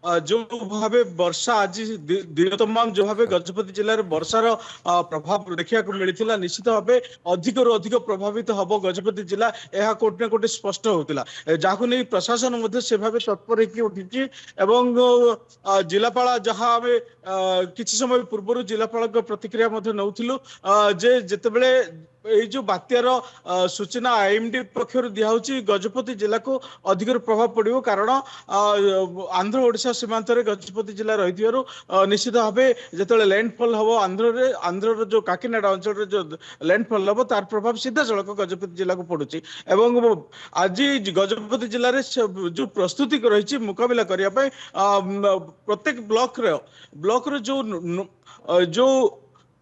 जो भाव वर्षा आज दिन तमाम जो भाव गजपति जिले में वर्षार प्रभाव देखा मिलता निश्चित भाव अधिक रु अधिक प्रभावित हम गजपति जिला यह कोटि ना कोटि स्पष्ट होता जहां नहीं प्रशासन से भाव तत्पर उठी जिलापाल जहाँ आम किसी समय पूर्व जिलापाल प्रतिक्रिया नौलु जे जितेबले जो बात्यार सूचना आईएमडी पक्षर दिखाई गजपति जिला को अधिक प्रभाव पड़ो कारण आंध्र ओडिशा सीमांत गजपति जिला रही निश्चित भाव जो लैंडफॉल हम आंध्र जो काकीनाडा अंचल जो लैंडफॉल हम तार प्रभाव सीधा सड़क गजपति जिला को पड़ुची एवं आज गजपति जिले में जो प्रस्तुति रही मुकाबला करने प्रत्येक ब्लॉक जो जो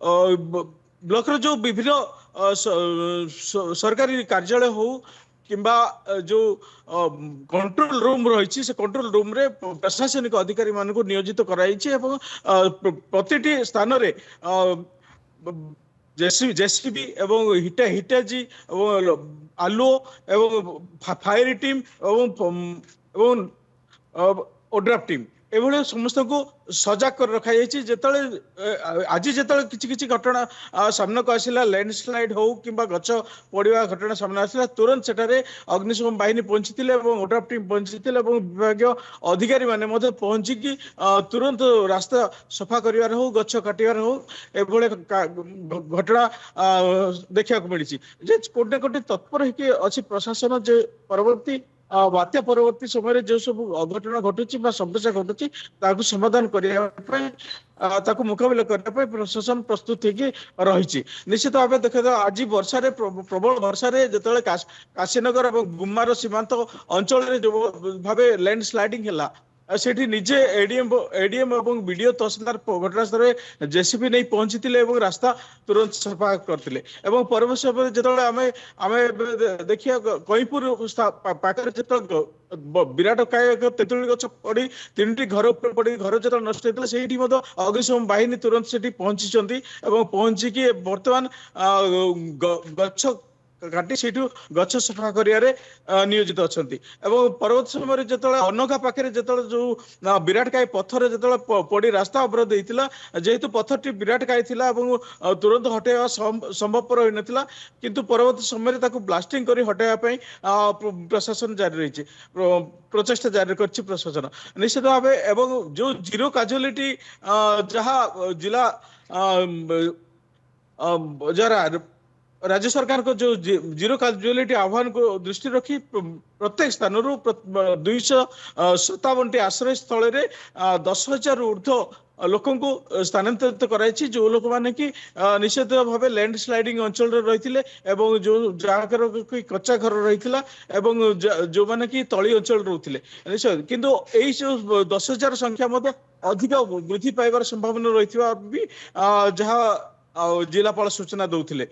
ब्लॉक जो विभिन्न सरकारी कार्यालय हो किंबा जो कंट्रोल रूम रही से कंट्रोल रूम रे प्रशासनिक अधिकारी मान को नियोजित कराई प्रति स्थान रे जेसीबी एवं हिटाजी एवं आलुओ एवं फायर टीम एवं ओड्राफ टीम एभली समस्त को सजग कर रखा आज जो किसी घटना सामना को आसला लैंडस्लाइड हो कि गच पड़ा घटना सामना आसला तुरंत सेठारे अग्निशम बाहिनी पहुंची ओड्राफ टीम पहुंची विभाग अधिकारी माने पहुंचिकी तुरंत रास्ता सफा कर हो गच काटार हो एभली घटना देखा मिली कोटे कोटे तत्पर अच्छी प्रशासन जे परवर्ती बात्या परवर्ती समय जो सब अघटना घटुची समस्या घटुची समाधान करने मुकाबला करने प्रशासन प्रस्तुत रही निश्चित भाव देखा आज वर्षा प्रबल वर्षा जो काशीनगर और गुम्मार सीमांत अंचल जो भाव लैंडस्लाइडिंग है सेठी निजे एडीएम और बीडीओ तहसीलदार घटनास्थल में जेसीबी नहीं पहुंची रास्ता तुरंत सफा करते परवर्त समय जो आम देखिए कईपुर पाखे जो विराट काय तेतुली गछ पड़ी 3टी घर ऊपर पड़ी घर जो नष्ट होता से अग्निशम बाहिनी तुरंत से पहुंची पहुंचिकी बर्तमान गछ काटी से गछ सफा कर नियोजित अच्छा परवर्त समय जो अनघा पाखे जो विराट काय पत्थर जो पड़ी रास्ता अवरोध होता जेहेतु पत्थर टी विराट काय तुरंत हटेवा संभवपर होता किंतु परवर्त समय ब्लास्टिंग कर हटाई प्रशासन जारी रही प्रचेषा जारी कर प्रशासन निश्चित भाव एवं जो जीरो काजुअलिटी जहाँ जिला जरा राज्य सरकार को जो जीरो काजुअलिटी आह्वान को दृष्टि रखी प्रत्येक स्थान 257 आश्रय स्थल 10,000 ऊर्ध्व लोक स्थानांतरित कराई जो लोक मैंने कि निश्चित भाव लैंडस्लाइडिंग अंचल रही जो जहाँ कच्चा घर रही जो मैंने कि तली अंचल रोते निश्चय किंतु यही जो 10,000 संख्या अधिक वृद्धि पाइबार संभावना रही भी जहाँ जिलापाल सूचना दौले